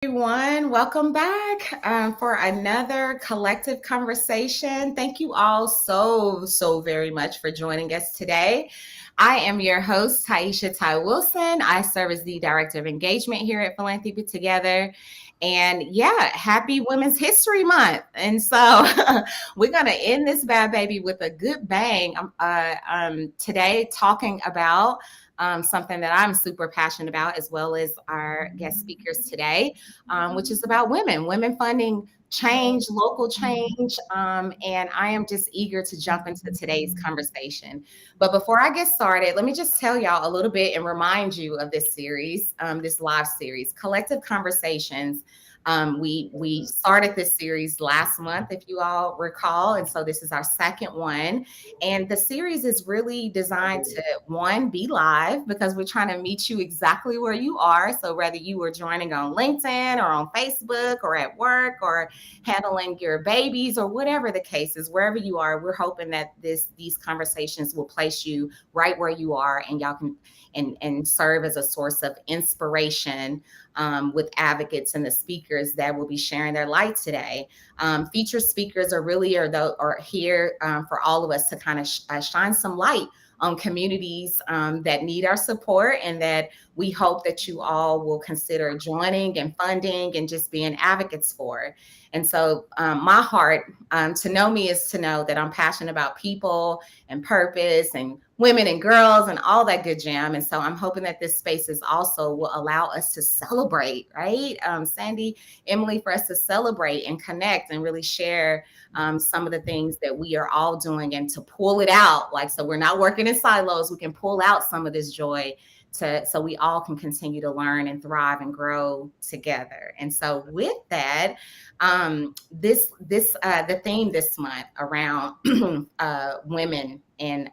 Everyone. Welcome back for another collective conversation. Thank you all so very much for joining us today. I am your host, Taisha Ty Wilson. I serve as the Director of Engagement here at Philanthropy Together. And yeah, happy Women's History Month. And so we're going to end this bad baby with a good bang today, talking about something that I'm super passionate about, as well as our guest speakers today, which is about women funding change, local change. And I am just eager to jump into today's conversation. But before I get started, let me just tell y'all a little bit and remind you of this series, this live series, Collective Conversations. We started this series last month, if you all recall, and so this is our second one. And the series is really designed to, one, be live, because we're trying to meet you exactly where you are. So whether you are joining on LinkedIn or on Facebook or at work or handling your babies or whatever the case is, wherever you are, we're hoping that these conversations will place you right where you are, and y'all can and serve as a source of inspiration with advocates and the speakers that will be sharing their light today. Featured speakers are here for all of us to kind of shine some light on communities that need our support, and that we hope that you all will consider joining and funding and just being advocates for. And so my heart to know me is to know that I'm passionate about people and purpose and women and girls and all that good jam. And so I'm hoping that this space is also will allow us to celebrate, right? Sandy, Emily, for us to celebrate and connect and really share some of the things that we are all doing, and to pull it out. Like, so we're not working in silos. We can pull out some of this joy so we all can continue to learn and thrive and grow together. And so with that, the theme this month around women and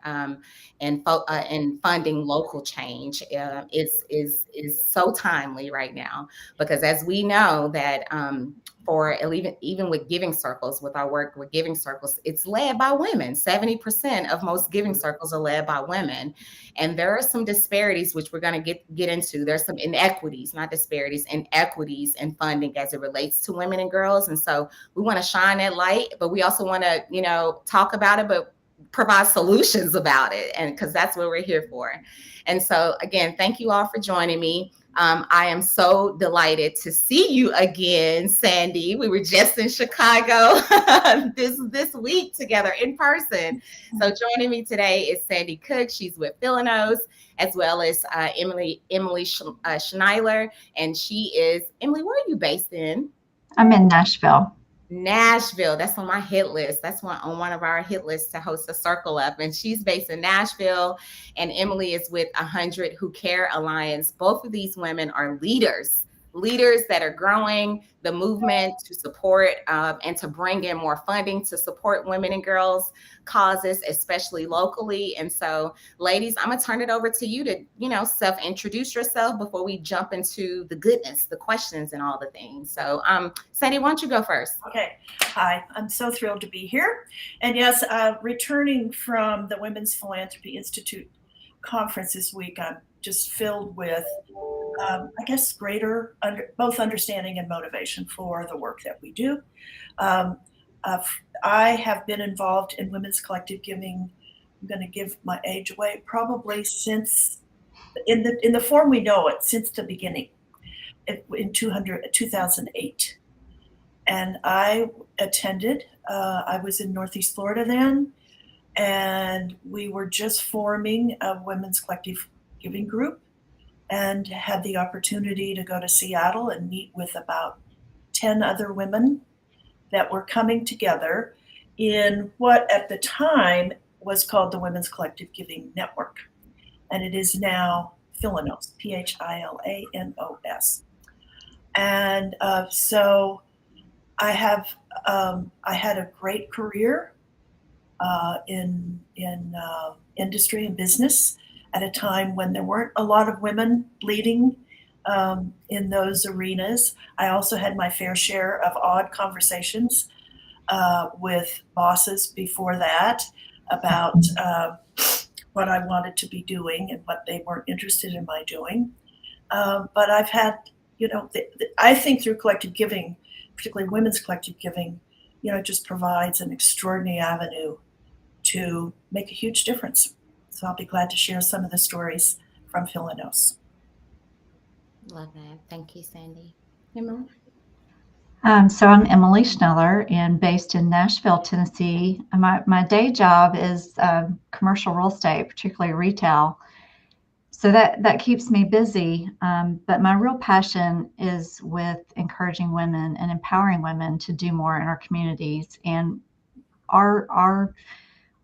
funding local change is so timely right now, because as we know that for even with giving circles, with our work with giving circles, it's led by women. 70% of most giving circles are led by women, and there are some disparities which we're going to get into. There's some inequities, not disparities, inequities in funding as it relates to women and girls, and so we want to shine that light, but we also want to talk about it, but provide solutions about it, and because that's what we're here for. And so again, thank you all for joining me. I am so delighted to see you again, Sandy. We were just in Chicago this week together in person. So joining me today is Sandy Cook. She's with Philanos, as well as Emily Schneiler, and she is Emily. Where are you based in? I'm in Nashville. Nashville. That's on my hit list. That's on one of our hit lists to host a circle up. And she's based in Nashville. And Emily is with 100 Who Care Alliance. Both of these women are leaders that are growing the movement to support and to bring in more funding to support women and girls causes, especially locally. And so, ladies, I'm gonna turn it over to you to, self-introduce yourself before we jump into the goodness, the questions, and all the things. So, Sandy, why don't you go first? Okay. Hi, I'm so thrilled to be here. And yes, returning from the Women's Philanthropy Institute conference this week, I'm just filled with, greater both understanding and motivation for the work that we do. I have been involved in women's collective giving. I'm going to give my age away, probably since in the form we know it, since the beginning in 2008. And I attended. I was in Northeast Florida then, and we were just forming a women's collective giving group, and had the opportunity to go to Seattle and meet with about 10 other women that were coming together in what at the time was called the Women's Collective Giving Network. And it is now Philanos, Philanos. And so I had a great career in industry and business at a time when there weren't a lot of women leading in those arenas. I also had my fair share of odd conversations with bosses before that about what I wanted to be doing and what they weren't interested in my doing. But I've had I think through collective giving, particularly women's collective giving, it just provides an extraordinary avenue to make a huge difference. So I'll be glad to share some of the stories from Philanos. Love that. Thank you, Sandy. Emma? So I'm Emily Schneller and based in Nashville, Tennessee. My day job is commercial real estate, particularly retail. So that keeps me busy. But my real passion is with encouraging women and empowering women to do more in our communities. And our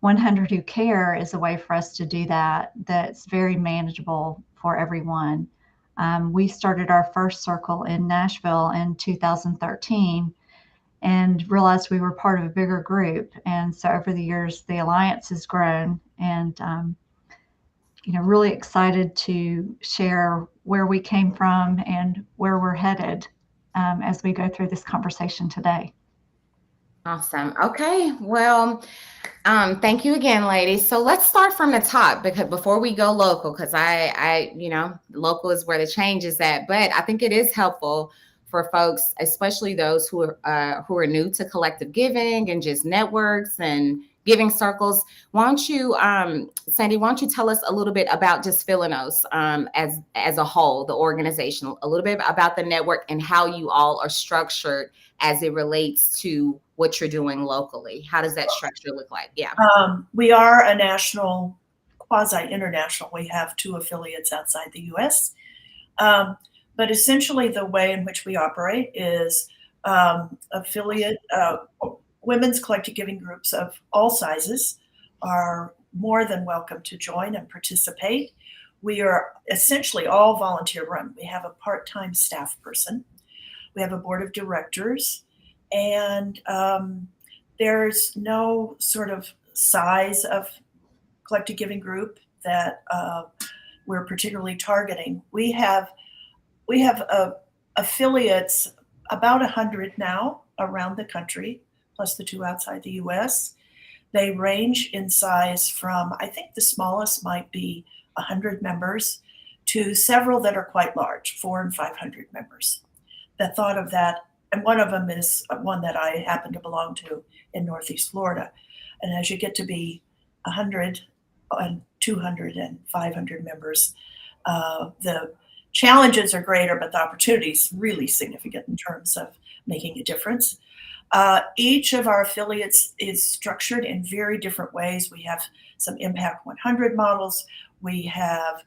100 Who Care is a way for us to do that. That's very manageable for everyone. We started our first circle in Nashville in 2013 and realized we were part of a bigger group. And so over the years, the alliance has grown, and really excited to share where we came from and where we're headed as we go through this conversation today. Awesome. Okay. Well, thank you again, ladies. So let's start from the top, because before we go local, because local is where the change is at. But I think it is helpful for folks, especially those who are new to collective giving and just networks and giving circles. Why don't you, Sandy, why don't you tell us a little bit about just Philanos as a whole, the organization, a little bit about the network and how you all are structured as it relates to what you're doing locally. How does that structure look like? Yeah. We are a national, quasi-international. We have 2 affiliates outside the U.S. But essentially the way in which we operate is affiliate women's collective giving groups of all sizes are more than welcome to join and participate. We are essentially all volunteer run. We have a part-time staff person. We have a board of directors, and there's no sort of size of collective giving group that we're particularly targeting. We have affiliates, about 100 now around the country, plus the 2 outside the US. They range in size from, I think the smallest might be 100 members, to several that are quite large, 400 and 500 members. The thought of that, and one of them is one that I happen to belong to in Northeast Florida. And as you get to be 100 and 200 and 500 members, the challenges are greater, but the opportunity is really significant in terms of making a difference. Each of our affiliates is structured in very different ways. We have some Impact 100 models. We have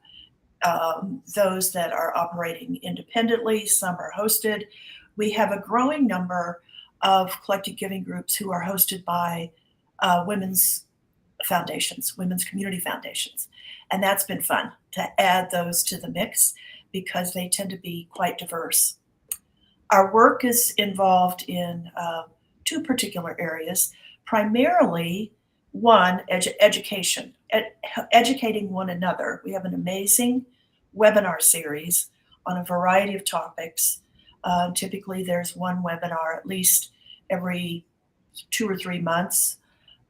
those that are operating independently. Some are hosted. We have a growing number of collective giving groups who are hosted by women's foundations, women's community foundations. And that's been fun to add those to the mix because they tend to be quite diverse. Our work is involved in 2 particular areas, primarily one, education, educating one another. We have an amazing webinar series on a variety of topics. Typically there's one webinar at least every 2 or 3 months.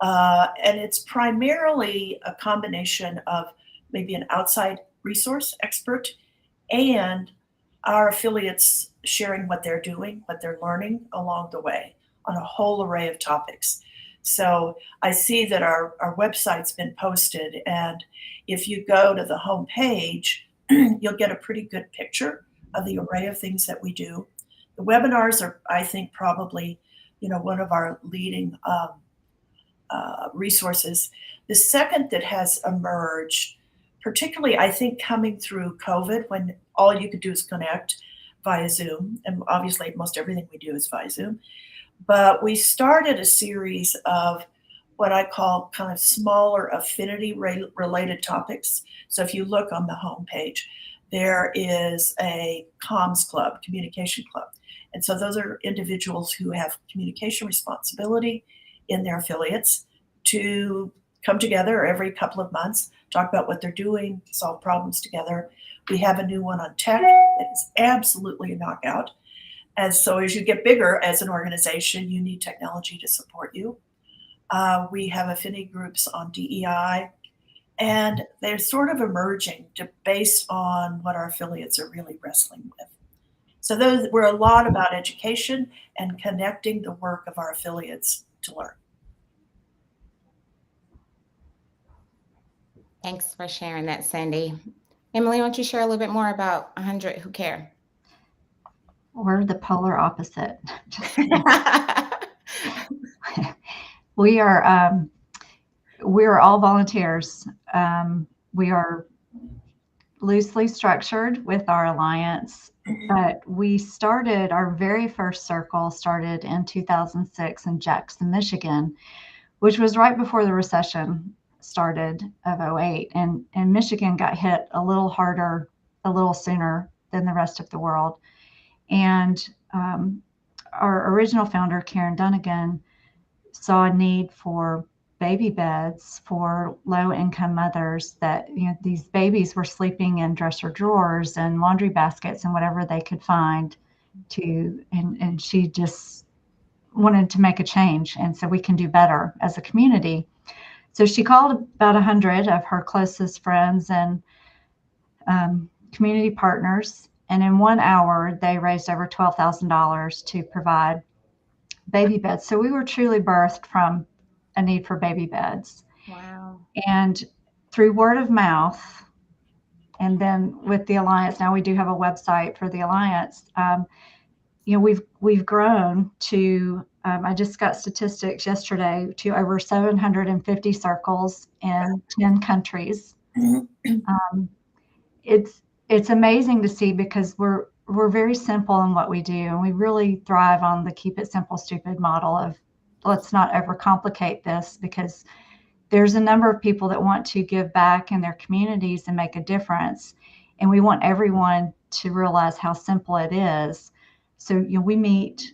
And it's primarily a combination of maybe an outside resource expert and our affiliates sharing what they're doing, what they're learning along the way on a whole array of topics. So I see that our website's been posted, and if you go to the home page, you'll get a pretty good picture of the array of things that we do. The webinars are, I think, probably, one of our leading resources. The second that has emerged, particularly, I think, coming through COVID, when all you could do is connect via Zoom, and obviously most everything we do is via Zoom. But we started a series of what I call kind of smaller affinity related topics. So if you look on the homepage, there is a comms club, communication club. And so those are individuals who have communication responsibility in their affiliates to come together every couple of months, talk about what they're doing, solve problems together. We have a new one on tech that is absolutely a knockout. And so as you get bigger as an organization, you need technology to support you. We have affinity groups on DEI, and they're sort of emerging based on what our affiliates are really wrestling with. So we're a lot about education and connecting the work of our affiliates to learn. Thanks for sharing that, Sandy. Emily, why don't you share a little bit more about 100 Who Care? We're the polar opposite. We are we're all volunteers. We are loosely structured with our alliance, but we started, our very first circle started in 2006 in Jackson, Michigan, which was right before the recession started of 08. And Michigan got hit a little harder, a little sooner than the rest of the world. And our original founder, Karen Dunnigan, saw a need for baby beds for low-income mothers, that, you know, these babies were sleeping in dresser drawers and laundry baskets and whatever they could find to, and she just wanted to make a change. And so we can do better as a community. So she called about 100 of her closest friends and community partners. And in 1 hour, they raised over $12,000 to provide baby beds. So we were truly birthed from a need for baby beds. Wow. And through word of mouth, and then with the Alliance, now we do have a website for the Alliance. You know, we've grown to, I just got statistics yesterday, to over 750 circles in 10 countries. It's amazing to see, because we're very simple in what we do, and we really thrive on the keep it simple, stupid model of let's not overcomplicate this, because there's a number of people that want to give back in their communities and make a difference. And we want everyone to realize how simple it is. So, you know, we meet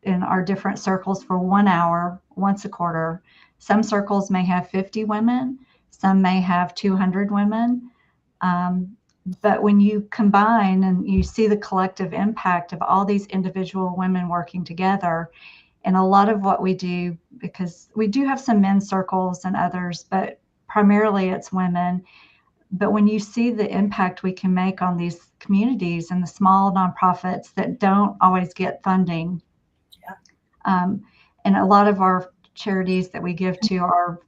in our different circles for 1 hour, once a quarter. Some circles may have 50 women, some may have 200 women. But when you combine and you see the collective impact of all these individual women working together, and a lot of what we do, because we do have some men's circles and others, but primarily it's women. But when you see the impact we can make on these communities and the small nonprofits that don't always get funding, and a lot of our charities that we give to are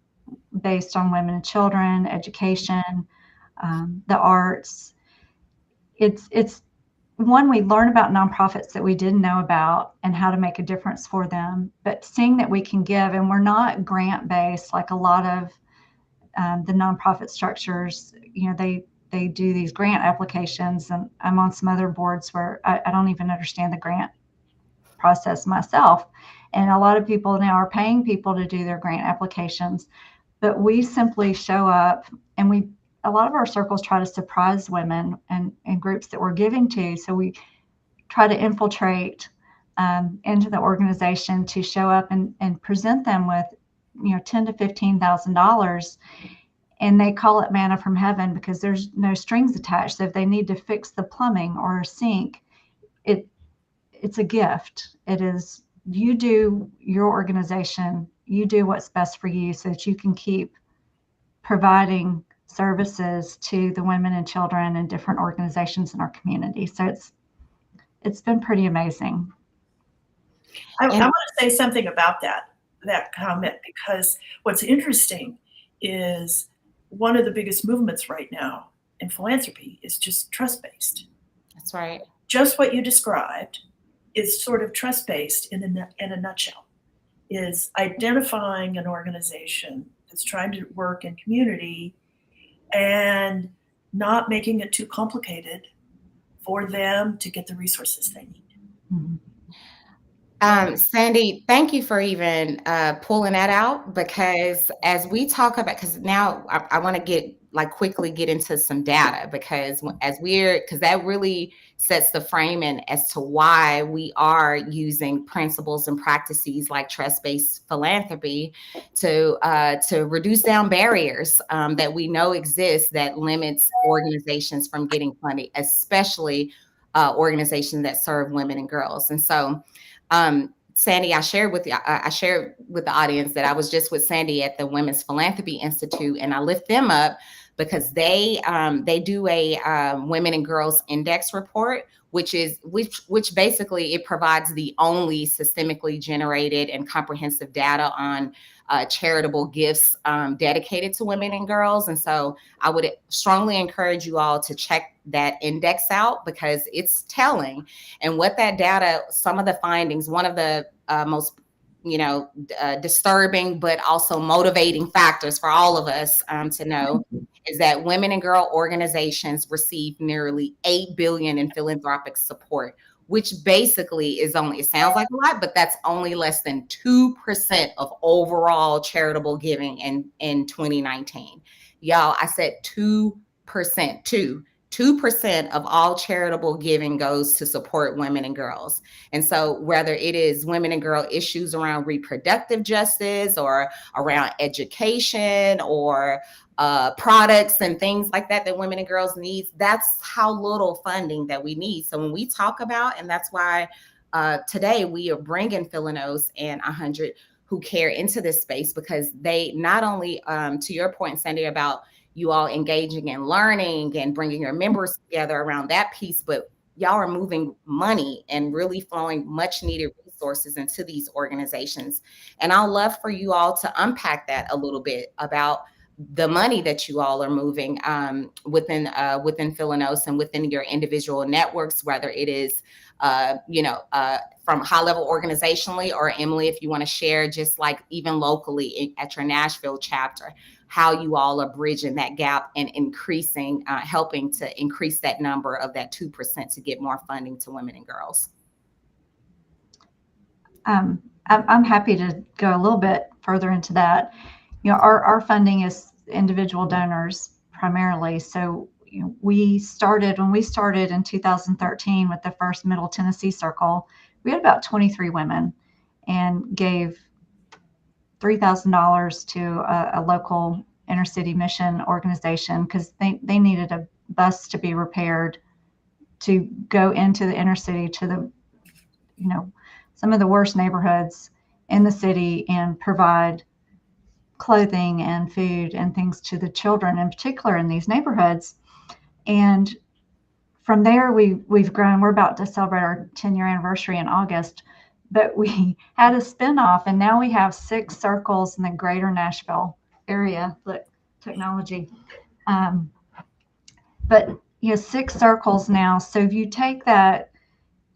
based on women and children, education, the arts. It's one, we learn about nonprofits that we didn't know about and how to make a difference for them, but seeing that we can give, and we're not grant based like a lot of the nonprofit structures. You know, they do these grant applications, and I'm on some other boards where I don't even understand the grant process myself. And a lot of people now are paying people to do their grant applications, but we simply show up, and a lot of our circles try to surprise women and groups that we're giving to. So we try to infiltrate into the organization to show up and present them with, you know, $10,000 to $15,000. And they call it manna from heaven, because there's no strings attached. So if they need to fix the plumbing or a sink, it's a gift. It is, you do your organization, you do what's best for you, so that you can keep providing services to the women and children and different organizations in our community. So it's been pretty amazing. I want to say something about that comment, because what's interesting is one of the biggest movements right now in philanthropy is just trust-based. That's right. Just what you described is sort of trust-based in a nutshell, is identifying an organization that's trying to work in community and not making it too complicated for them to get the resources they need. Mm-hmm. Sandy, thank you for even pulling that out, because as we talk about, because now I want to quickly get into some data, because that really sets the framing as to why we are using principles and practices like trust-based philanthropy to reduce down barriers that we know exist that limits organizations from getting funding, especially organizations that serve women and girls. And so, Sandy, I shared with the audience that I was just with Sandy at the Women's Philanthropy Institute, and I lift them up because they do a women and girls index report, which basically it provides the only systemically generated and comprehensive data on charitable gifts dedicated to women and girls. And so I would strongly encourage you all to check that index out, because it's telling. And what that data, some of the findings, one of the most disturbing but also motivating factors for all of us to know is that women and girl organizations receive nearly $8 billion in philanthropic support, which basically is only, it sounds like a lot, but that's only less than 2% of overall charitable giving in 2019. Y'all, I said 2%, 2% of all charitable giving goes to support women and girls. And so whether it is women and girl issues around reproductive justice or around education or products and things like that women and girls need, that's how little funding that we need. So when we talk about, and that's why today we are bringing Philanos and 100 Who Care into this space, because they not only, to your point, Sandy, about you all engaging in learning and bringing your members together around that piece, but y'all are moving money and really flowing much needed resources into these organizations. And I'd love for you all to unpack that a little bit about the money that you all are moving within Philanos and within your individual networks, whether it is from high level organizationally, or Emily, if you want to share just like even locally at your Nashville chapter, how you all are bridging that gap and increasing, helping to increase that number of that 2% to get more funding to women and girls. I'm happy to go a little bit further into that. Our funding is individual donors primarily. So when we started in 2013 with the first Middle Tennessee Circle, we had about 23 women and gave $3,000 to a local inner city mission organization, because they needed a bus to be repaired to go into the inner city to the, some of the worst neighborhoods in the city and provide clothing and food and things to the children, in particular in these neighborhoods. And from there, we've grown. We're about to celebrate our 10-year anniversary in August, but we had a spinoff, and now we have 6 circles in the greater Nashville area. Look, technology. But 6 circles now. So if you take that,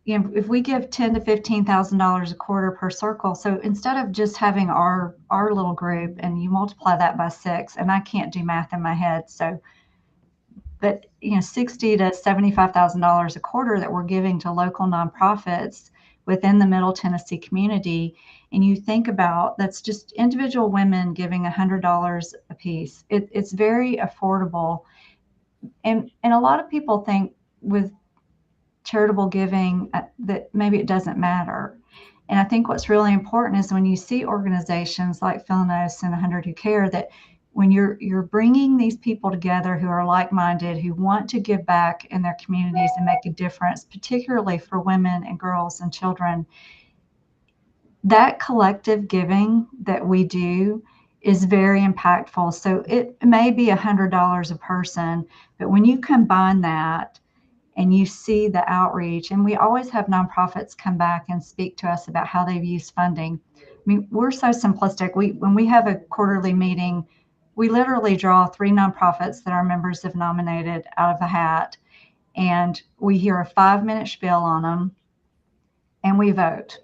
if we give $10,000 to $15,000 a quarter per circle, so instead of just having our little group, and you multiply that by 6, and I can't do math in my head, so, but $60,000 to $75,000 a quarter that we're giving to local nonprofits within the Middle Tennessee community, and you think about, that's just individual women giving $100 a piece. It's very affordable, and a lot of people think with charitable giving that maybe it doesn't matter. And I think what's really important is when you see organizations like Philanos and 100 Who Care, that when you're bringing these people together who are like-minded, who want to give back in their communities and make a difference, particularly for women and girls and children, that collective giving that we do is very impactful. So it may be $100 a person, but when you combine that and you see the outreach, and we always have nonprofits come back and speak to us about how they've used funding. I mean, we're so simplistic. When we have a quarterly meeting, we literally draw 3 nonprofits that our members have nominated out of a hat, and we hear a 5-minute spiel on them, and we vote.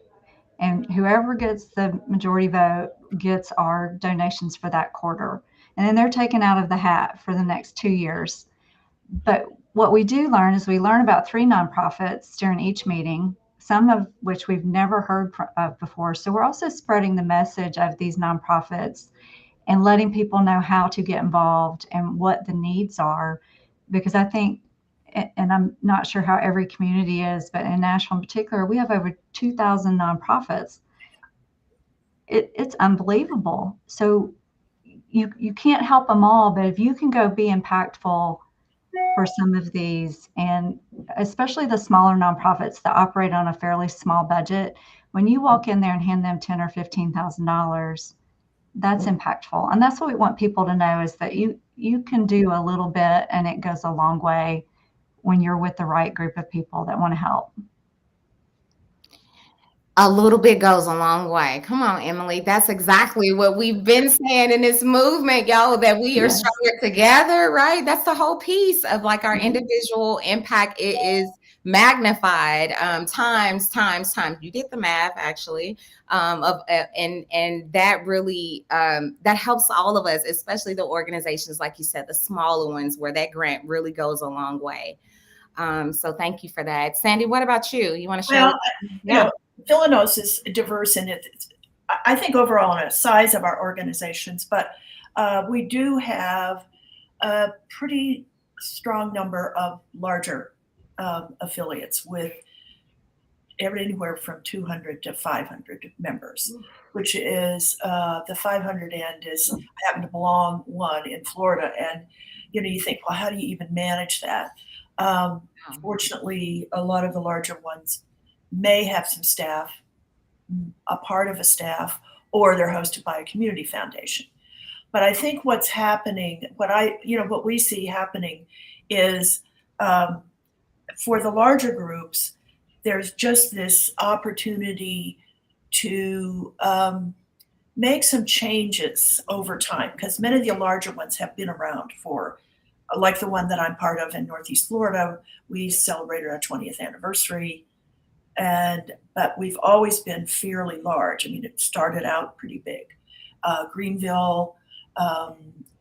And whoever gets the majority vote gets our donations for that quarter. And then they're taken out of the hat for the next 2 years. But what we do learn is we learn about 3 nonprofits during each meeting, some of which we've never heard of before. So we're also spreading the message of these nonprofits and letting people know how to get involved and what the needs are. Because I think, and I'm not sure how every community is, but in Nashville in particular, we have over 2,000 nonprofits. It's unbelievable. So you can't help them all, but if you can go be impactful for some of these, and especially the smaller nonprofits that operate on a fairly small budget, when you walk in there and hand them $10,000 or $15,000, that's impactful. And that's what we want people to know, is that you you can do a little bit, and it goes a long way when you're with the right group of people that want to help. A little bit goes a long way. Come on, Emily. That's exactly what we've been saying in this movement, y'all, that we are Yes. stronger together, right? That's the whole piece of like our Mhm. individual impact. It is magnified times. You did the math, actually, and that really that helps all of us, especially the organizations, like you said, the smaller ones, where that grant really goes a long way. So thank you for that. Sandy, what about you? You want to share? Well, you know, Philanos is diverse in it. I think overall in the size of our organizations, but we do have a pretty strong number of larger affiliates with anywhere from 200 to 500 members, which is the 500 end is, I happen to belong one in Florida. And, you know, you think, well, how do you even manage that? Fortunately, a lot of the larger ones may have some staff, a part of a staff, or they're hosted by a community foundation. But I think what's happening, what we see happening is for the larger groups, there's just this opportunity to make some changes over time, because many of the larger ones have been around for, like the one that I'm part of in Northeast Florida, we celebrated our 20th anniversary. But we've always been fairly large. I mean, it started out pretty big. Greenville,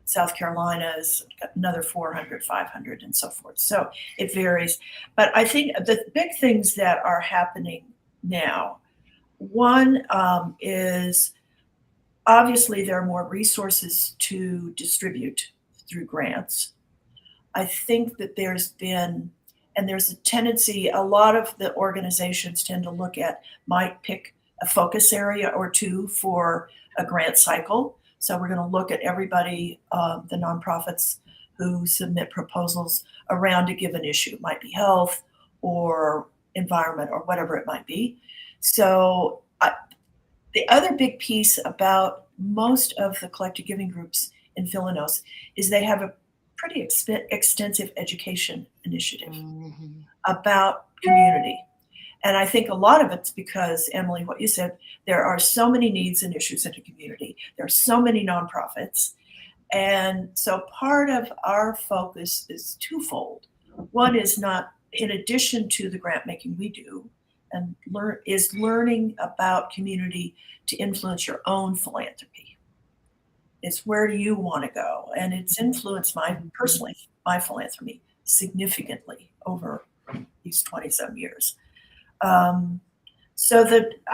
South Carolina's got another 400, 500, and so forth. So it varies. But I think the big things that are happening now, one is obviously there are more resources to distribute through grants. I think that there's a tendency, a lot of the organizations tend to might pick a focus area or two for a grant cycle. So we're going to look at everybody, the nonprofits who submit proposals around a given issue. It might be health or environment or whatever it might be. So the other big piece about most of the collective giving groups in Philanos is they have a pretty extensive education initiative about community. And I think a lot of it's because, Emily, what you said, there are so many needs and issues in the community. There are so many nonprofits. And so part of our focus is twofold. One is not, in addition to the grant making we do, and learning about community to influence your own philanthropy. It's where do you want to go? And it's influenced my philanthropy significantly over these 20-some years. I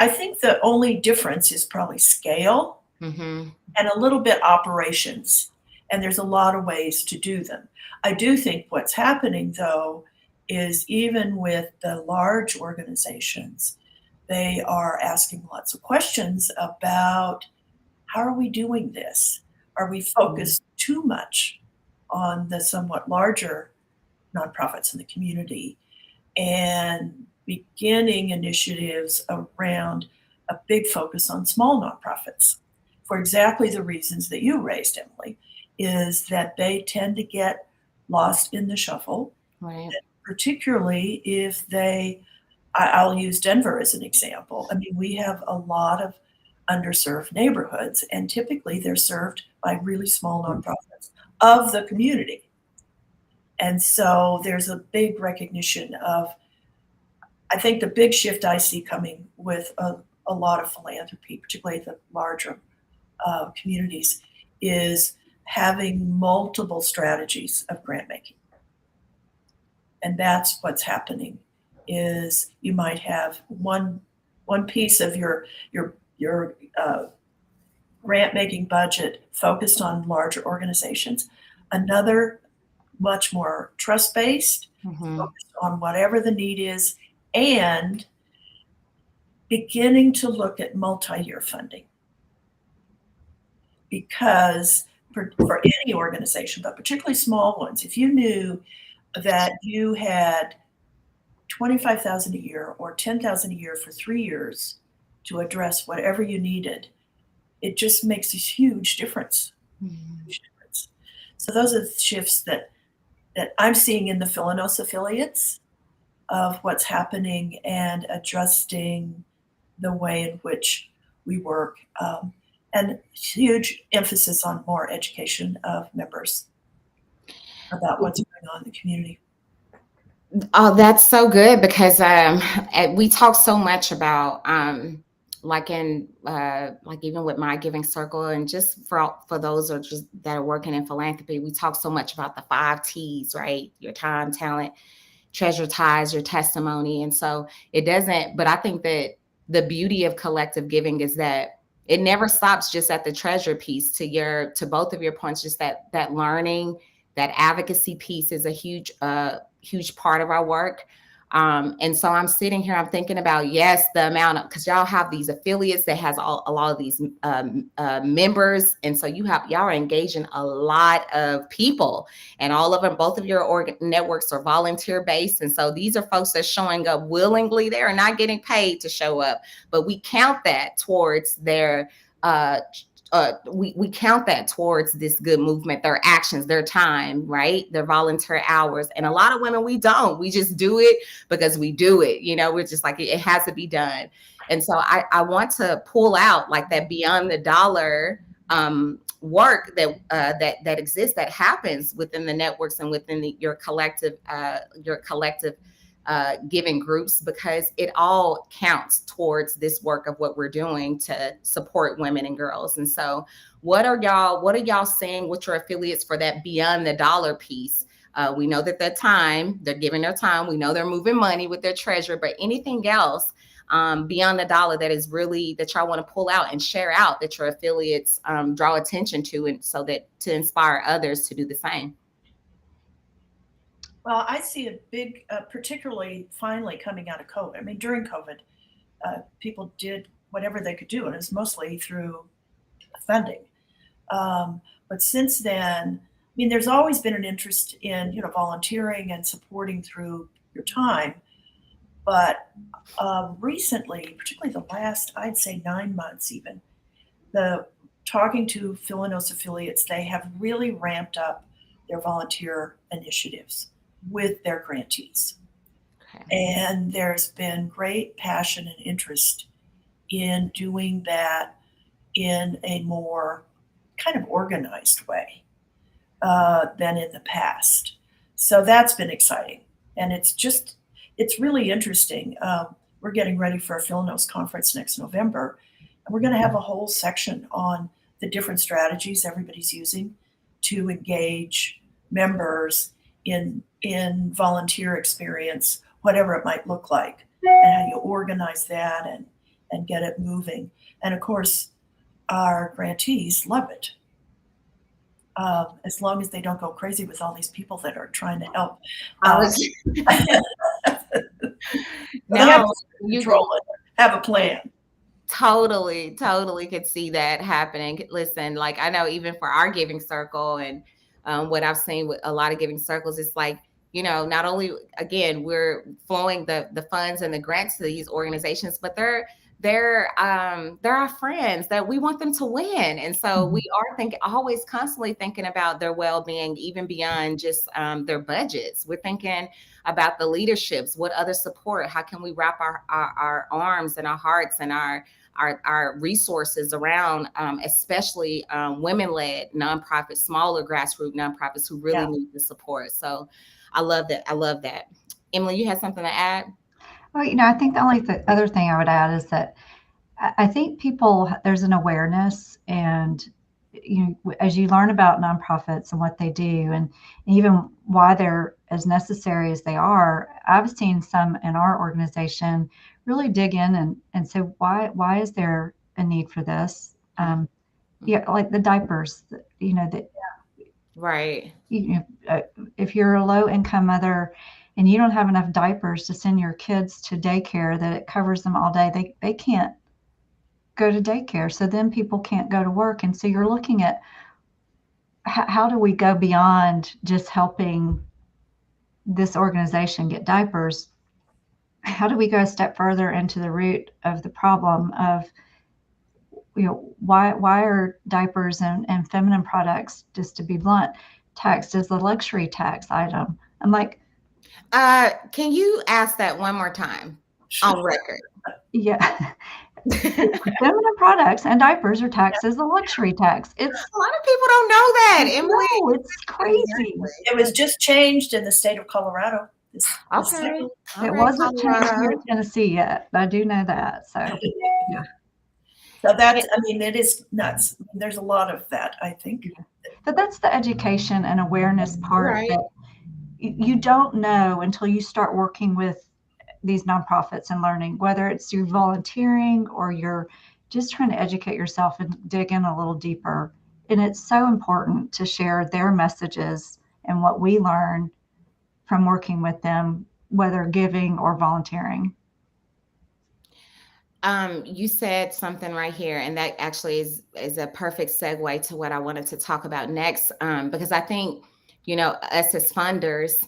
think the only difference is probably scale and a little bit operations. And there's a lot of ways to do them. I do think what's happening, though, is even with the large organizations, they are asking lots of questions about how are we doing this? Are we focused too much on the somewhat larger nonprofits in the community and beginning initiatives around a big focus on small nonprofits for exactly the reasons that you raised, Emily, is that they tend to get lost in the shuffle, right? Particularly if I'll use Denver as an example. I mean, we have a lot of underserved neighborhoods, and typically they're served by really small nonprofits of the community. And so there's a big recognition of, I think the big shift I see coming with a lot of philanthropy, particularly the larger communities, is having multiple strategies of grant making. And that's what's happening, is you might have one piece of your grant making budget focused on larger organizations, another much more trust-based, focused on whatever the need is, and beginning to look at multi-year funding. Because for any organization, but particularly small ones, if you knew that you had $25,000 a year or $10,000 a year for 3 years to address whatever you needed, it just makes a huge difference. So those are the shifts that I'm seeing in the Philanos affiliates of what's happening and adjusting the way in which we work, and huge emphasis on more education of members about what's going on in the community. Oh, that's so good because we talk so much about like in like even with my giving circle and just for those or just that are working in philanthropy, we talk so much about the 5 T's, right? Your time, talent, treasure, ties, your testimony. And so it doesn't, but I think that the beauty of collective giving is that it never stops just at the treasure piece. To both of your points, just that learning, that advocacy piece is a huge part of our work. And so I'm sitting here, I'm thinking about, yes, the amount of, because y'all have these affiliates that has a lot of these members. And so y'all are engaging a lot of people, and all of them, both of your networks are volunteer based. And so these are folks that are showing up willingly. They are not getting paid to show up, but we count that towards their, we count that towards this good movement, their actions, their time, right? Their volunteer hours. And a lot of women, we don't. We just do it because we do it. We're just like, it has to be done. And so I want to pull out like that beyond the dollar work that exists, that happens within the networks and within your collective giving groups, because it all counts towards this work of what we're doing to support women and girls. And so what are y'all saying with your affiliates for that beyond the dollar piece? We know that they're giving their time. We know they're moving money with their treasure, but anything else beyond the dollar that is really that y'all want to pull out and share out, that your affiliates draw attention to, and so that to inspire others to do the same? Well, I see a big, particularly finally coming out of COVID. I mean, during COVID, people did whatever they could do, and it was mostly through funding. But since then, I mean, there's always been an interest in volunteering and supporting through your time. But recently, particularly the last, I'd say 9 months, even talking to Philanos affiliates, they have really ramped up their volunteer initiatives with their grantees. Okay. And there's been great passion and interest in doing that in a more kind of organized way than in the past. So that's been exciting. And it's really interesting. We're getting ready for a Philanos conference next November, and we're going to have a whole section on the different strategies everybody's using to engage members in volunteer experience, whatever it might look like, and how you organize that and get it moving. And of course, our grantees love it, as long as they don't go crazy with all these people that are trying to help. No, you control it, have a plan. Totally could see that happening. Listen, like I know even for our giving circle and what I've seen with a lot of giving circles, it's like, not only, again, we're flowing the funds and the grants to these organizations, but they're our friends that we want them to win. And so we are always constantly thinking about their well-being, even beyond just their budgets. We're thinking about the leaderships, what other support, how can we wrap our arms and our hearts and our resources around, especially women-led nonprofits, smaller grassroots nonprofits who really need the support. So I love that. Emily, you had something to add? Well, I think the other thing I would add is that I think there's an awareness, and as you learn about nonprofits and what they do, and even why they're as necessary as they are, I've seen some in our organization really dig in and say, why is there a need for this? Like the diapers, right. If you're a low income mother and you don't have enough diapers to send your kids to daycare that it covers them all day, they can't go to daycare. So then people can't go to work. And so you're looking at how do we go beyond just helping this organization get diapers? How do we go a step further into the root of the problem of, why are diapers and feminine products, just to be blunt, taxed as a luxury tax item. I'm like, Can you ask that one more time on record? yeah. Feminine products and diapers are taxed as a luxury tax. It's A lot of people don't know that, Emily. no, it's crazy. Exactly. It was just changed in the state of Colorado. Okay. It wasn't changed here in Tennessee yet, but I do know that. So So that's, I mean, it is nuts. There's a lot of that, I think. but that's the education and awareness part Right. that you don't know until you start working with these nonprofits and learning, whether it's through volunteering or you're just trying to educate yourself and dig in a little deeper. And it's so important to share their messages and what we learn from working with them, whether giving or volunteering. You said something right here, and that actually is a perfect segue to what I wanted to talk about next. Because I think, us as funders,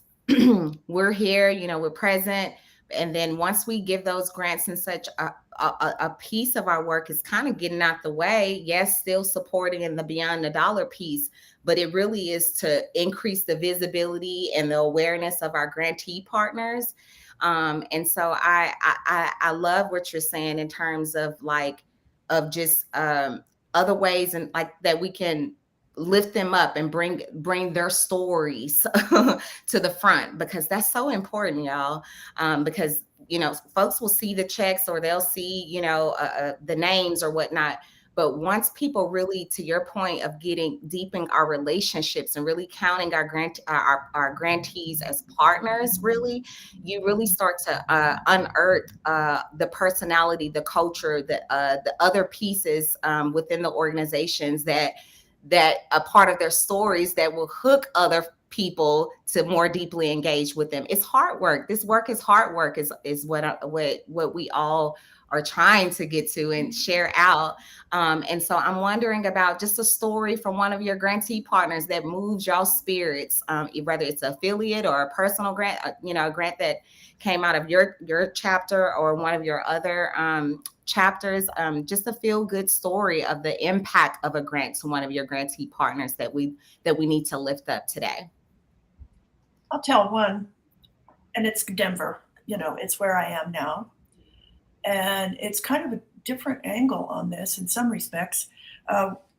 we're here, we're present. And then once we give those grants and such, a piece of our work is kind of getting out the way. Yes, still supporting in the beyond the dollar piece, but it really is to increase the visibility and the awareness of our grantee partners. And so I love what you're saying in terms of just other ways and like that we can lift them up and bring their stories to the front, because that's so important, y'all. Because folks will see the checks or they'll see the names or whatnot. But once people really, to your point of deepening our relationships and really counting our grantees as partners, really, you really start to unearth the personality, the culture, the other pieces within the organizations that a part of their stories that will hook other people to more deeply engage with them. It's hard work. This work is hard work, is what we all are trying to get to and share out. And so I'm wondering about just a story from one of your grantee partners that moves y'all spirits, whether it's an affiliate or a personal grant, a grant that came out of your chapter or one of your other chapters, just a feel good story of the impact of a grant to one of your grantee partners that we need to lift up today. I'll tell one, and it's Denver. It's where I am now. And it's kind of a different angle on this in some respects.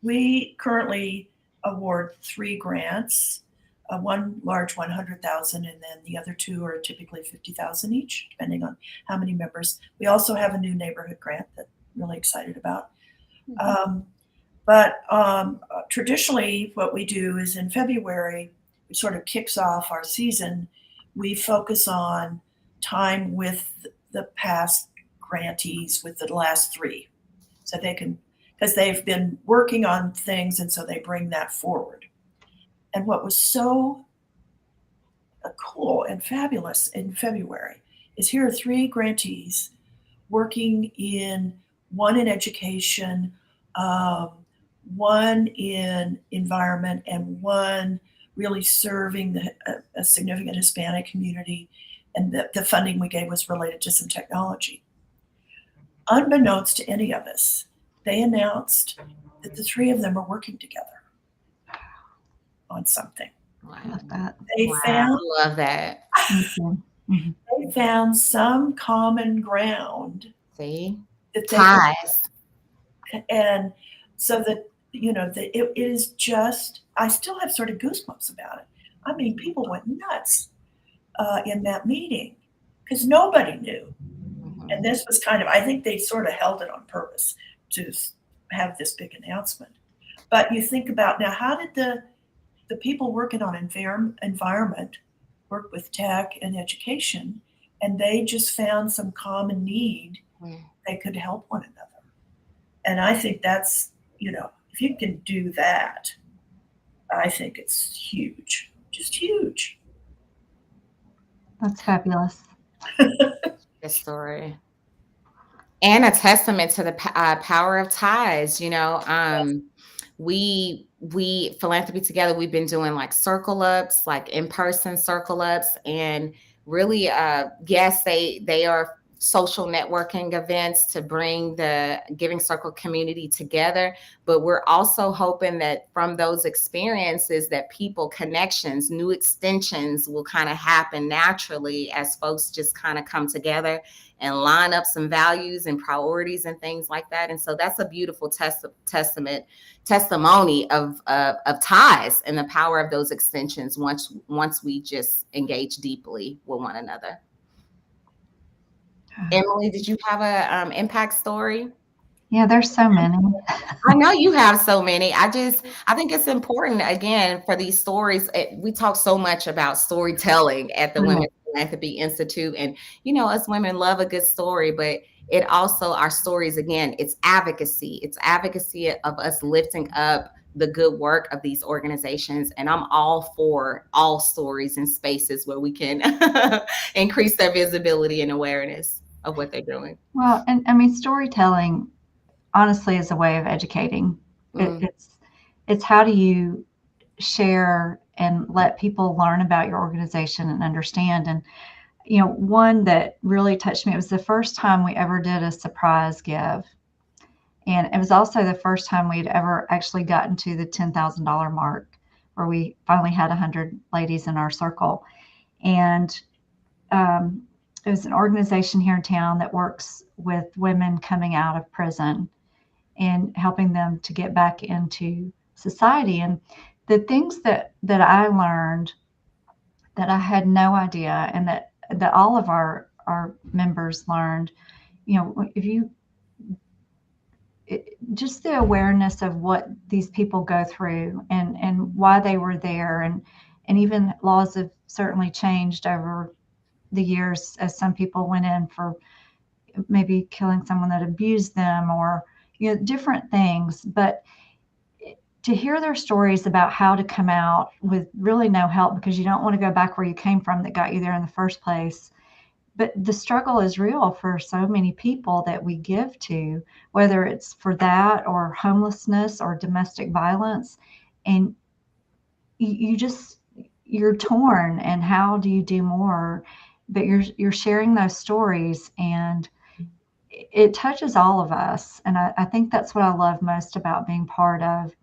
We currently award 3 grants, one large 100,000, and then the other 2 are typically 50,000 each, depending on how many members. We also have a new neighborhood grant that I'm really excited about. Mm-hmm. But traditionally, what we do is in February, it sort of kicks off our season. We focus on time with the past grantees, with the last 3, so they can, because they've been working on things, and so they bring that forward. And what was so cool and fabulous in February is here are 3 grantees working one in education, one in environment, and one really serving a significant Hispanic community. And the funding we gave was related to some technology. Unbeknownst to any of us, they announced that the 3 of them are working together on something. Wow. I love that. I love that. Mm-hmm. They found some common ground. See? That ties. And so that, it is just, I still have sort of goosebumps about it. I mean, people went nuts in that meeting because nobody knew. And this was kind of, I think they sort of held it on purpose to have this big announcement. But you think about now, how did the people working on environment work with tech and education, and they just found some common need they could help one another. And I think that's, if you can do that, I think it's huge, just huge. That's fabulous. Good story. And a testament to the power of ties. We Philanthropy Together, we've been doing like circle ups, like in-person circle ups, and really yes, they are social networking events to bring the Giving Circle community together. But we're also hoping that from those experiences that people connections, new extensions will kind of happen naturally as folks just kind of come together and line up some values and priorities and things like that. And so that's a beautiful testimony of ties and the power of those extensions once we just engage deeply with one another. Emily, did you have a impact story? Yeah, there's so many. I know you have so many. I think it's important, again, for these stories. We talk so much about storytelling at the Women's Philanthropy Institute. And, us women love a good story, but it also, our stories, again, it's advocacy. It's advocacy of us lifting up the good work of these organizations. And I'm all for all stories and spaces where we can increase their visibility and awareness of what they're doing. Well, and I mean, storytelling honestly is a way of educating. It's how do you share and let people learn about your organization and understand. And, one that really touched me, it was the first time we ever did a surprise give. And it was also the first time we'd ever actually gotten to the $10,000 mark, where we finally had 100 ladies in our circle. And it was an organization here in town that works with women coming out of prison and helping them to get back into society. And the things that I learned that I had no idea, and that all of our members learned, just the awareness of what these people go through and why they were there. And even laws have certainly changed over the years, as some people went in for maybe killing someone that abused them, or different things. But to hear their stories about how to come out with really no help, because you don't want to go back where you came from that got you there in the first place. But the struggle is real for so many people that we give to, whether it's for that or homelessness or domestic violence. And you're torn, and how do you do more? But you're sharing those stories, and it touches all of us. And I think that's what I love most about being part of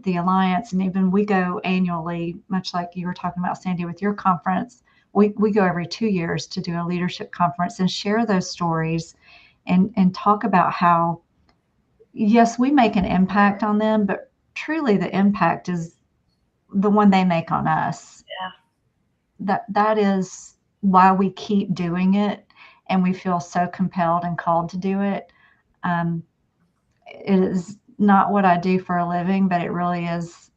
the Alliance. And even we go annually, much like you were talking about, Sandy, with your conference. We go every 2 years to do a leadership conference and share those stories and talk about how, yes, we make an impact on them, but truly the impact is the one they make on us. Yeah. That is why we keep doing it, and we feel so compelled and called to do it. It is not what I do for a living, but it really is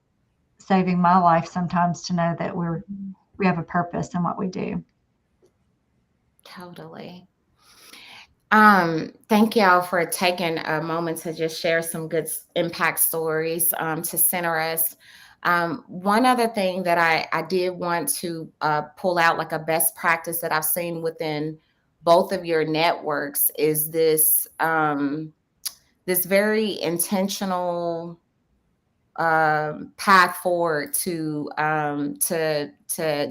saving my life sometimes to know that we have a purpose in what we do. Totally. Thank y'all for taking a moment to just share some good impact stories to center us. One other thing that I did want to pull out, like a best practice that I've seen within both of your networks, is this this very intentional path forward to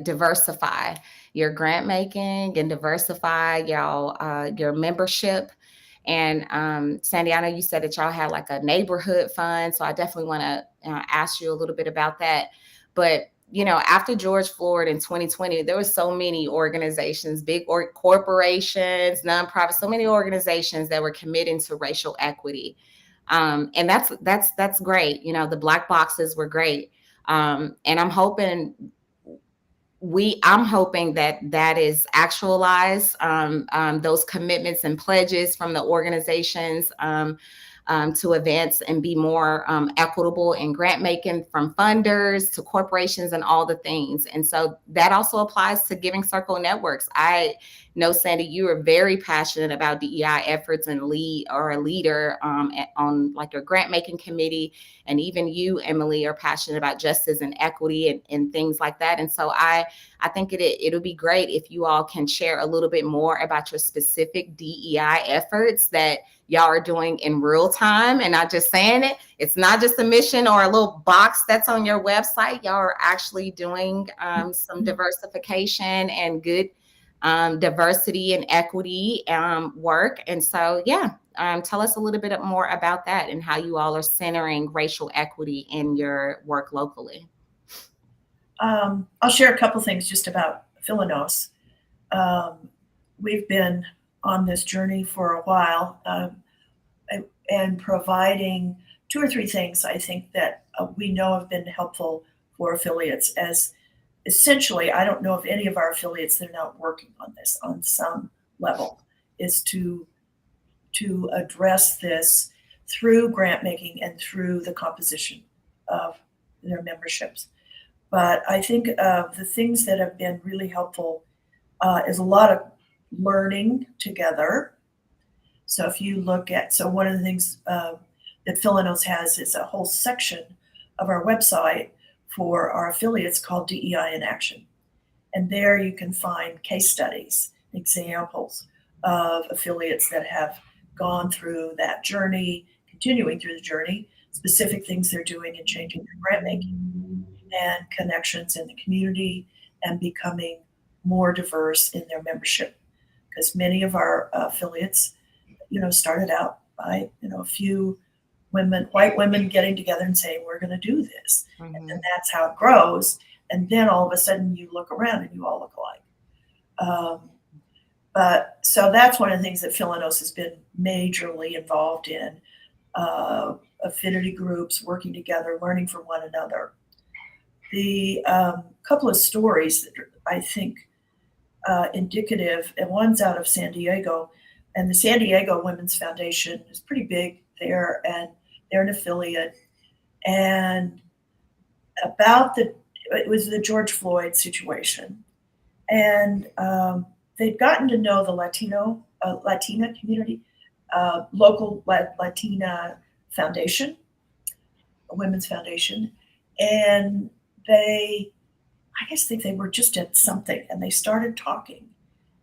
diversify your grant making and diversify your membership. And Sandy, I know you said that y'all had like a neighborhood fund, so I definitely want to ask you a little bit about that. But after George Floyd in 2020, there were so many organizations, big corporations, nonprofits, so many organizations that were committing to racial equity. And that's great. The black boxes were great. And I'm hoping that is actualized, those commitments and pledges from the organizations to advance and be more equitable in grant making, from funders to corporations and all the things. And so that also applies to Giving Circle networks. I know, Sandy, you are very passionate about DEI efforts and a leader on like your grant making committee. And even you, Emily, are passionate about justice and equity and things like that. And so I think it'll be great if you all can share a little bit more about your specific DEI efforts that y'all are doing in real time, and not just saying it. It's not just a mission or a little box that's on your website. Y'all are actually doing some diversification and good diversity and equity work. And so, yeah, tell us a little bit more about that and how you all are centering racial equity in your work locally. I'll share a couple things just about Philanos. We've been on this journey for a while, and providing 2 or 3 things I think that we know have been helpful for affiliates. As essentially, I don't know of any of our affiliates that are not working on this on some level, is to address this through grant making and through the composition of their memberships. But I think the things that have been really helpful is a lot of learning together. So if you look at, so one of the things that Philanos has is a whole section of our website for our affiliates called DEI in Action. And there you can find case studies, examples of affiliates that have gone through that journey, continuing through the journey, specific things they're doing in changing their grant making and connections in the community and becoming more diverse in their membership. Because many of our affiliates, started out by, a few women, white women getting together and saying, we're going to do this. Mm-hmm. And then that's how it grows. And then all of a sudden you look around and you all look alike. But so that's one of the things that Philanos has been majorly involved in, affinity groups, working together, learning from one another. The couple of stories that I think indicative, and one's out of San Diego, and the San Diego Women's Foundation is pretty big there, and they're an affiliate. And it was the George Floyd situation, and they'd gotten to know the Latina community, local Latina foundation, a women's foundation, and I guess they were just at something, and they started talking,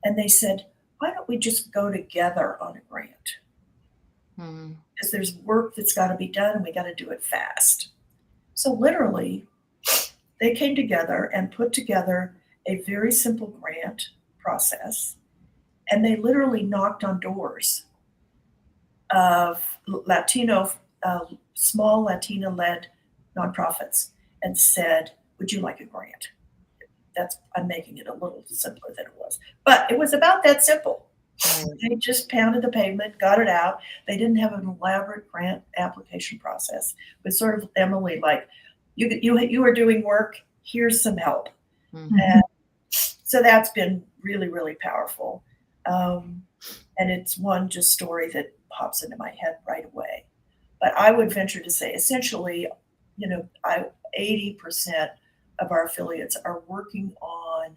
and they said, why don't we just go together on a grant? Because there's work that's got to be done, and we got to do it fast. So literally, they came together and put together a very simple grant process, and they literally knocked on doors of Latino, small Latina-led nonprofits and said, would you like a grant? I'm making it a little simpler than it was, but it was about that simple. They just pounded the pavement, got it out. They didn't have an elaborate grant application process. It was sort of, Emily, like, you are doing work, here's some help. Mm-hmm. And so that's been really, really powerful. And it's one just story that pops into my head right away. But I would venture to say, essentially, 80% of our affiliates are working on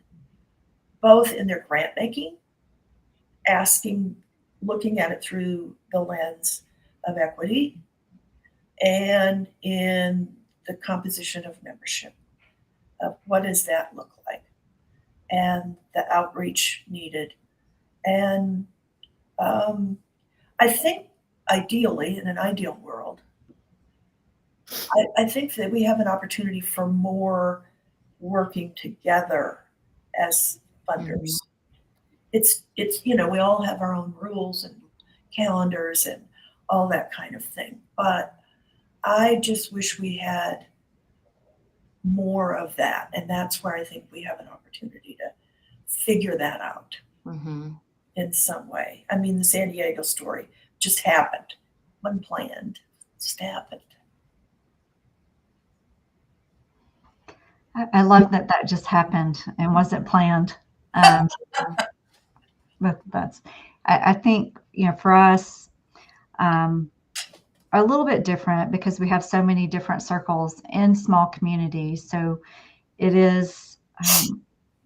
both in their grant making, looking at it through the lens of equity, and in the composition of membership, of what does that look like, and the outreach needed. And I think ideally, in an ideal world, I think that we have an opportunity for more working together as funders. Mm-hmm. It's we all have our own rules and calendars and all that kind of thing. But I just wish we had more of that. And that's where I think we have an opportunity to figure that out in some way. I mean, the San Diego story just happened. Wasn't planned, just happened. I love that just happened and wasn't planned. But I think, for us, a little bit different because we have so many different circles in small communities. So it is,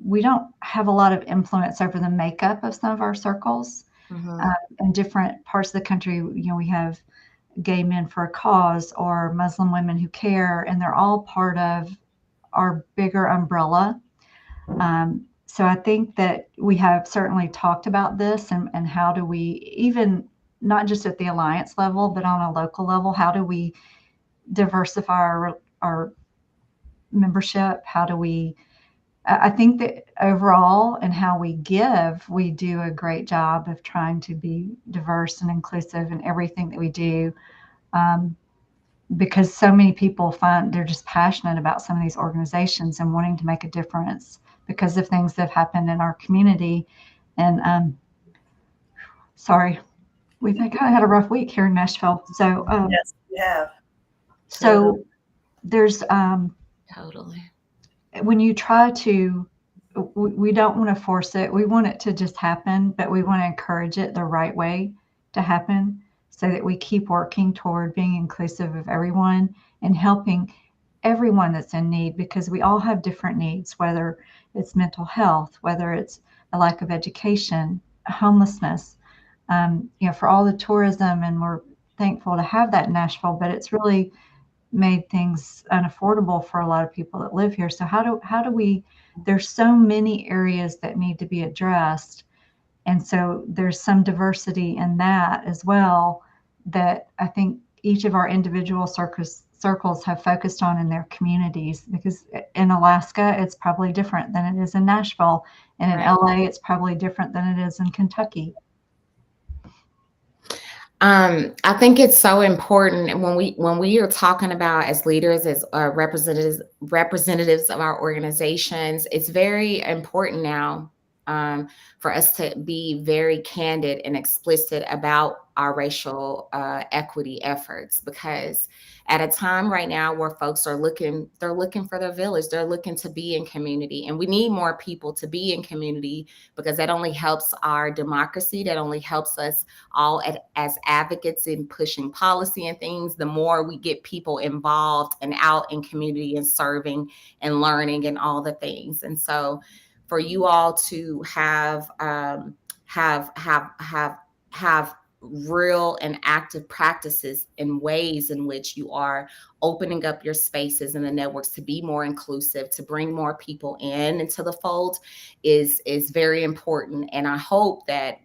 we don't have a lot of influence over the makeup of some of our circles. In different parts of the country, we have Gay Men for a Cause or Muslim Women Who Care, and they're all part of our bigger umbrella. So I think that we have certainly talked about this and how do we, even not just at the alliance level, but on a local level, how do we diversify our membership? How do we, I think that overall and how we give, we do a great job of trying to be diverse and inclusive in everything that we do. Because so many people find they're just passionate about some of these organizations and wanting to make a difference because of things that have happened in our community. And sorry, we think I had a rough week here in Nashville. So Yes, we have. so there's Totally. when you try to, we don't want to force it. We want it to just happen, but we want to encourage it the right way to happen so that we keep working toward being inclusive of everyone and helping everyone that's in need, because we all have different needs, whether it's mental health, whether it's a lack of education, homelessness, for all the tourism. And we're thankful to have that in Nashville, but it's really made things unaffordable for a lot of people that live here. So how do we, there's so many areas that need to be addressed. And so there's some diversity in that as well that I think each of our individual circles have focused on in their communities, because in Alaska, it's probably different than it is in Nashville. And in LA, it's probably different than it is in Kentucky. I think it's so important when we are talking about as leaders, as representatives of our organizations. It's very important now for us to be very candid and explicit about our racial equity efforts, because at a time right now where folks are looking for their village, they're looking to be in community, and we need more people to be in community, because that only helps our democracy, that only helps us all as advocates in pushing policy and things. The more we get people involved and out in community and serving and learning and all the things. And so for you all to have real and active practices in ways in which you are opening up your spaces and the networks to be more inclusive, to bring more people into the fold is very important. And I hope that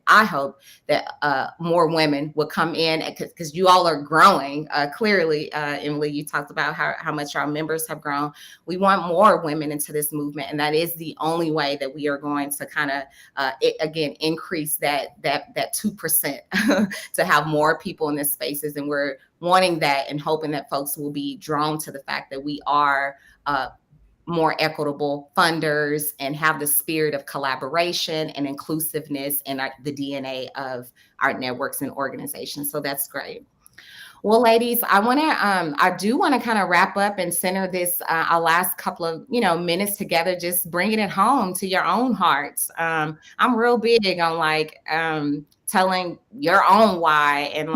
more women will come in, because you all are growing clearly. Emily, you talked about how much our members have grown. We want more women into this movement, and that is the only way that we are going to kind of again increase that 2% to have more people in this spaces. And we're wanting that and hoping that folks will be drawn to the fact that we are more equitable funders and have the spirit of collaboration and inclusiveness in the DNA of our networks and organizations. So that's great. Well, ladies, I do want to kind of wrap up and center this our last couple of minutes together, just bringing it home to your own hearts. I'm real big on telling your own why, and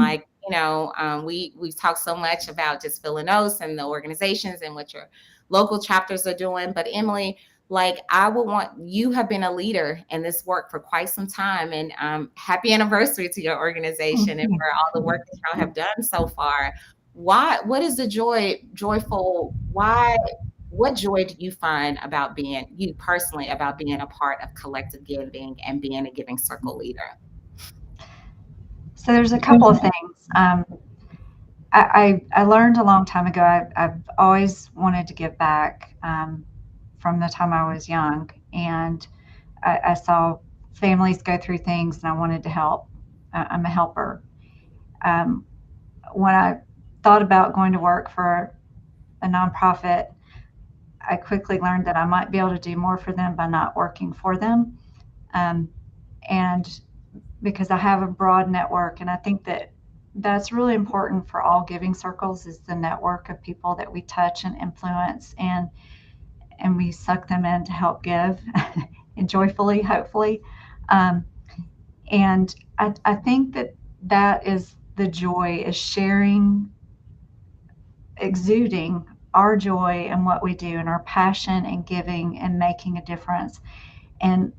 we've talked so much about just Philanos and the organizations and what your local chapters are doing. But Emily, you have been a leader in this work for quite some time, and happy anniversary to your organization and for all the work that y'all have done so far. What is the what joy do you find about you personally about being a part of collective giving and being a Giving Circle leader? So there's a couple of things. I learned a long time ago, I've always wanted to give back from the time I was young. And I saw families go through things and I wanted to help. I'm a helper. When I thought about going to work for a nonprofit, I quickly learned that I might be able to do more for them by not working for them. And because I have a broad network, and I think that that's really important for all Giving Circles, is the network of people that we touch and influence, and we suck them in to help give and joyfully, hopefully. And I think that is the joy, is sharing, exuding our joy and what we do and our passion and giving and making a difference. And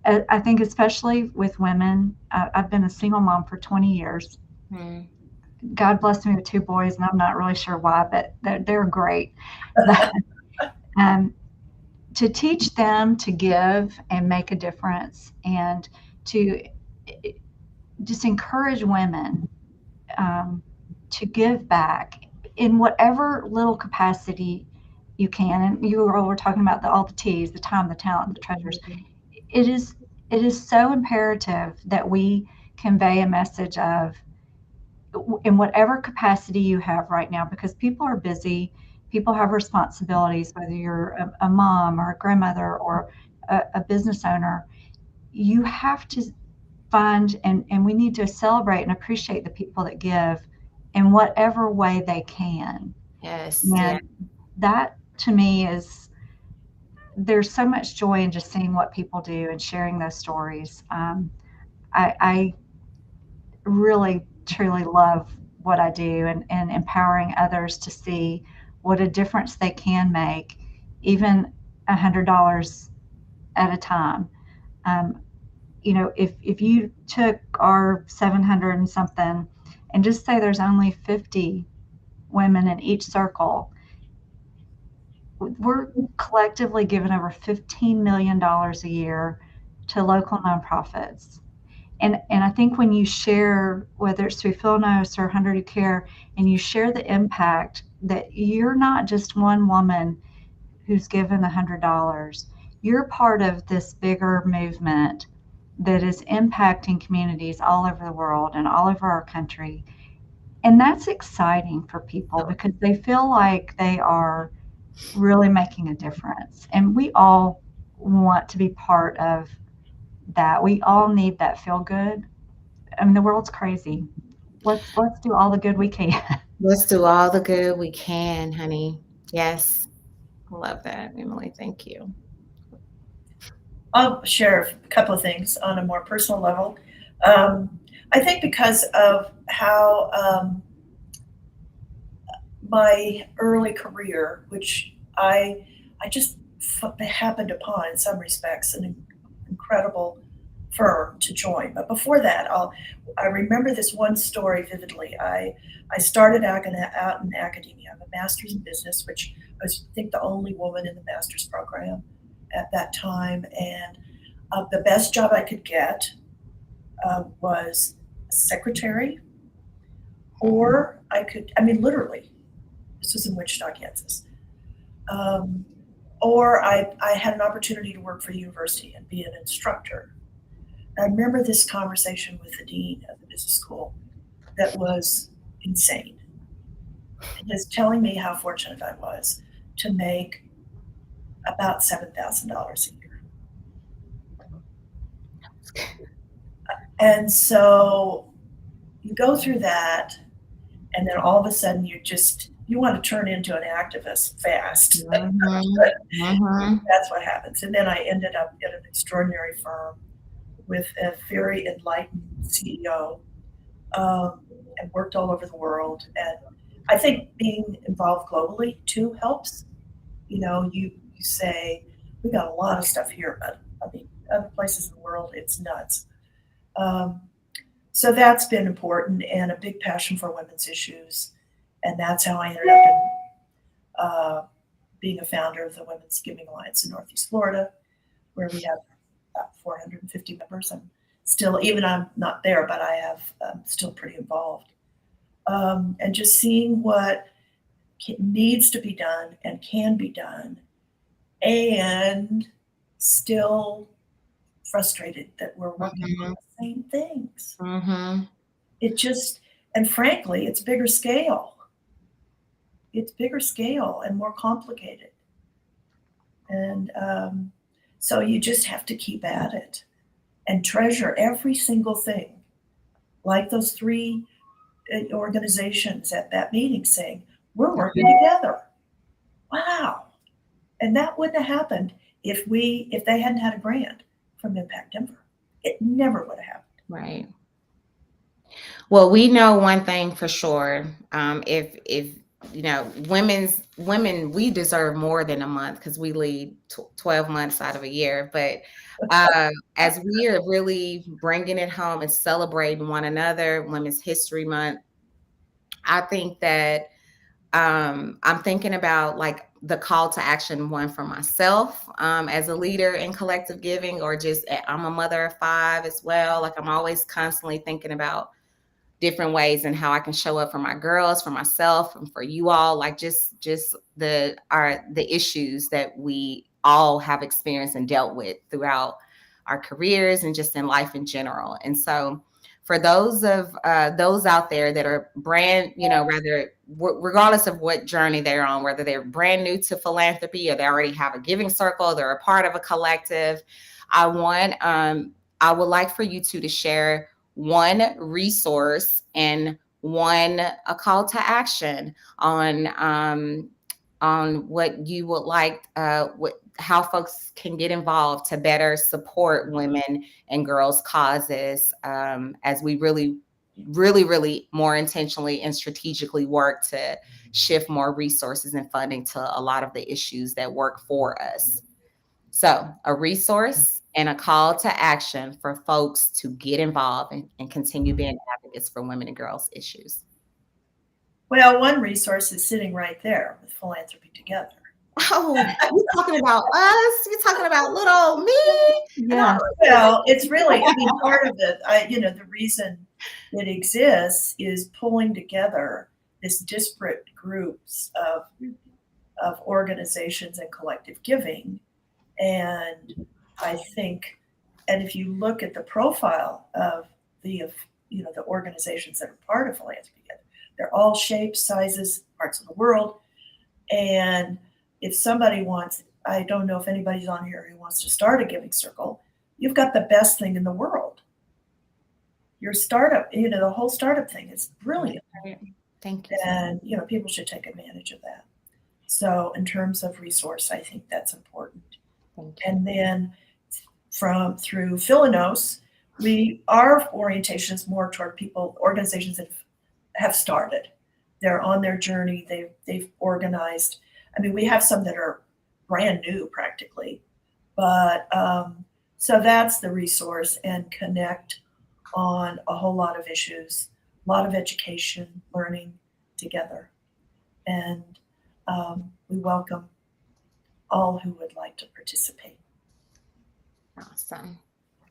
I think especially with women, I've been a single mom for 20 years. God blessed me with 2 boys, and I'm not really sure why, but they're great. To teach them to give and make a difference, and to just encourage women to give back in whatever little capacity you can. And you all were talking about all the T's, the time, the talent, the treasures. It is so imperative that we convey a message of, in whatever capacity you have right now, because people are busy, people have responsibilities, whether you're a mom or a grandmother or a business owner, you have to find, and we need to celebrate and appreciate the people that give in whatever way they can. Yes. Yeah. And that to me is, there's so much joy in just seeing what people do and sharing those stories. I really truly love what I do, and empowering others to see what a difference they can make, even $100 at a time. Um, if you took our 700 and something and just say there's only 50 women in each circle, we're collectively giving over $15 million a year to local nonprofits. And I think when you share, whether it's through Philnos or 100 Who Care, and you share the impact, that you're not just one woman who's given $100, you're part of this bigger movement that is impacting communities all over the world and all over our country. And that's exciting for people because they feel like they are really making a difference. And we all want to be part of that. We all need that feel good. I mean, the world's crazy. Let's do all the good we can. Let's do all the good we can, honey. Yes. Love that, Emily. Thank you. I'll share a couple of things on a more personal level. I think because of how my early career, which I just happened upon in some respects, an incredible firm to join. But before that, I remember this one story vividly. I started out in academia. I'm a master's in business, which I was, I think, the only woman in the master's program at that time. And the best job I could get was secretary, or literally, this was in Wichita, Kansas. Or I had an opportunity to work for the university and be an instructor. I remember this conversation with the dean of the business school that was insane. He was telling me how fortunate I was to make about $7,000 a year. And so you go through that, and then all of a sudden you want to turn into an activist fast. That's what happens. And then I ended up at an extraordinary firm with a very enlightened CEO, and worked all over the world. And I think being involved globally too helps. You say, we got a lot of stuff here, but other places in the world, it's nuts. So that's been important, and a big passion for women's issues. And that's how I ended up in being a founder of the Women's Giving Alliance in Northeast Florida, where we have about 450 members. I'm still, even I'm not there, but I have still pretty involved. And just seeing what needs to be done and can be done, and still frustrated that we're working on the same things. It just, and frankly, it's bigger scale. It's bigger scale and more complicated. And so you just have to keep at it and treasure every single thing. Like those 3 organizations at that meeting saying, we're working together. Wow. And that wouldn't have happened if they hadn't had a grant from Impact Denver. It never would have happened. Right. Well, we know one thing for sure. If women, we deserve more than a month because we lead 12 months out of a year. But as we are really bringing it home and celebrating one another, Women's History Month, I think that I'm thinking about like the call to action one for myself as a leader in collective giving, or just I'm a mother of 5 as well. Like I'm always constantly thinking about different ways and how I can show up for my girls, for myself, and for you all, like just the issues that we all have experienced and dealt with throughout our careers and just in life in general. And so for those out there that are brand, rather regardless of what journey they're on, whether they're brand new to philanthropy or they already have a giving circle, they're a part of a collective, I would like for you two to share one resource and a call to action on what you would like, how folks can get involved to better support women and girls causes, as we really, really, really more intentionally and strategically work to shift more resources and funding to a lot of the issues that work for us. So a resource and a call to action for folks to get involved and continue being advocates for women and girls issues. Well, one resource is sitting right there with Philanthropy Together. Oh, you're talking about us? You're talking about little old me? Yeah. Well, it's really, part of it, the reason it exists is pulling together this disparate groups of organizations and collective giving. And I think, and if you look at the profile of the organizations that are part of Philanthropy Together, they're all shapes, sizes, parts of the world. And if somebody wants, I don't know if anybody's on here who wants to start a giving circle, you've got the best thing in the world. Your startup, the whole startup thing is brilliant. Thank you. And, people should take advantage of that. So in terms of resource, I think that's important. And then through Philanos, our orientation is more toward organizations that have started. They're on their journey. They've organized. We have some that are brand new practically, but so that's the resource, and connect on a whole lot of issues, a lot of education, learning together. And we welcome all who would like to participate. Awesome.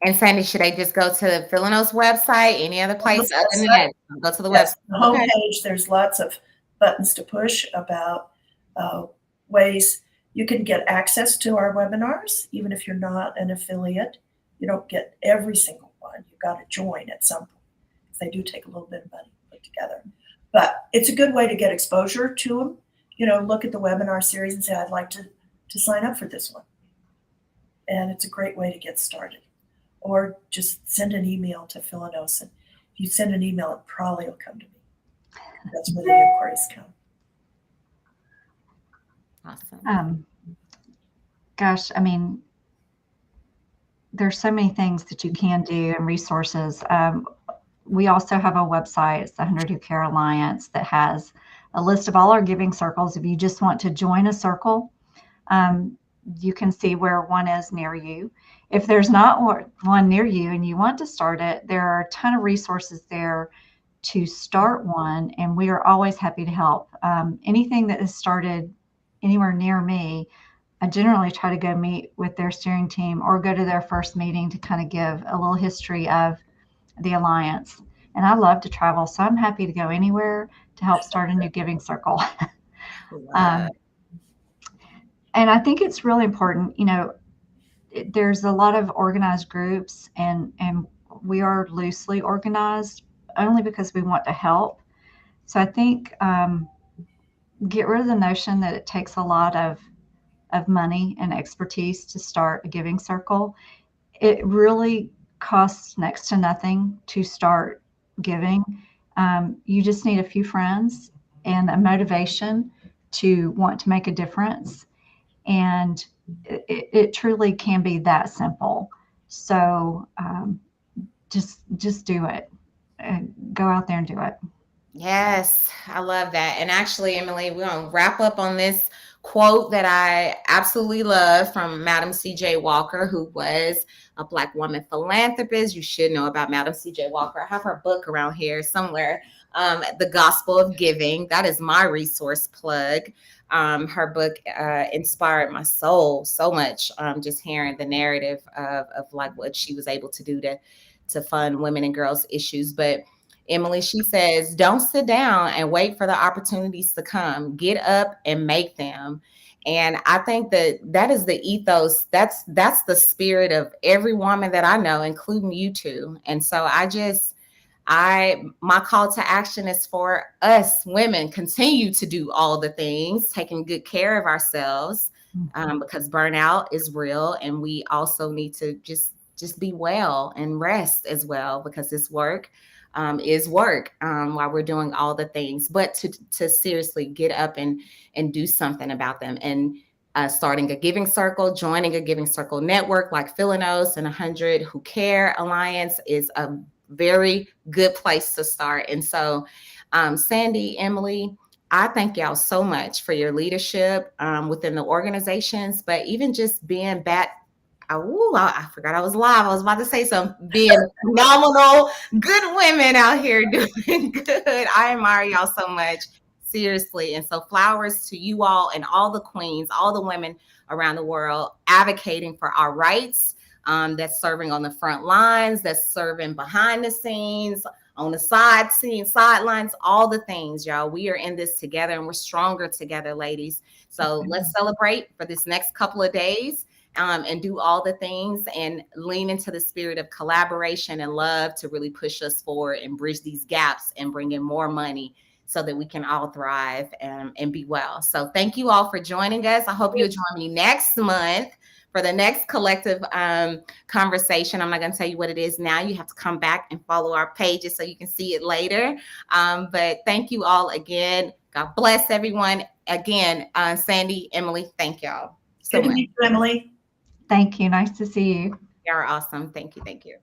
And Sandy, should I just go to the Philanos website? Any other place other than that? Go to the website. The homepage, there's lots of buttons to push about ways you can get access to our webinars, even if you're not an affiliate. You don't get every single one. You've got to join at some point. They do take a little bit of money to put together. But it's a good way to get exposure to them. Look at the webinar series and say, I'd like to sign up for this one. And it's a great way to get started. Or just send an email to Philanos. And if you send an email, it probably will come to me. That's where the inquiries come. Awesome. Gosh, there's so many things that you can do and resources. We also have a website, it's the 100 Who Care Alliance, that has a list of all our giving circles. If you just want to join a circle, you can see where one is near you. If there's not one near you and you want to start it, there are a ton of resources there to start one, and we are always happy to help. Anything that is started anywhere near me, I generally try to go meet with their steering team or go to their first meeting to kind of give a little history of the Alliance. And I love to travel, so I'm happy to go anywhere to help start a new giving circle. And I think it's really important, there's a lot of organized groups, and we are loosely organized only because we want to help. So I think get rid of the notion that it takes a lot of money and expertise to start a giving circle. It really costs next to nothing to start giving. You just need a few friends and a motivation to want to make a difference. And it truly can be that simple. So just do it. Go out there and do it. Yes, I love that. And actually, Emily, we're going to wrap up on this quote that I absolutely love from Madam C.J. Walker, who was a Black woman philanthropist. You should know about Madam C.J. Walker. I have her book around here somewhere, The Gospel of Giving. That is my resource plug. Her book inspired my soul so much, just hearing the narrative of like what she was able to do to fund women and girls issues. But Emily, she says, don't sit down and wait for the opportunities to come. Get up and make them. And I think that is the ethos. That's the spirit of every woman that I know, including you two. And so my call to action is for us women continue to do all the things, taking good care of ourselves, because burnout is real, and we also need to just be well and rest as well, because this work is work while we're doing all the things. But to seriously get up and do something about them, and starting a giving circle, joining a giving circle network like Philanos and 100 Who Care Alliance is a very good place to start. And so, Sandy, Emily, I thank y'all so much for your leadership within the organizations, but even just being back. I forgot I was live. I was about to say something. Being phenomenal, good women out here doing good. I admire y'all so much, seriously. And so flowers to you all and all the queens, all the women around the world advocating for our rights. That's serving on the front lines, that's serving behind the scenes, on the sidelines, all the things, y'all. We are in this together, and we're stronger together, ladies. So let's celebrate for this next couple of days, and do all the things and lean into the spirit of collaboration and love to really push us forward and bridge these gaps and bring in more money so that we can all thrive and be well. So thank you all for joining us. I hope you'll join me next month for the next collective conversation. I'm not going to tell you what it is now. You have to come back and follow our pages so you can see it later. But thank you all again. God bless everyone. Again, Sandy, Emily, thank y'all so Good to much. meet you, Emily. Thank you. Nice to see you. You're awesome. Thank you. Thank you.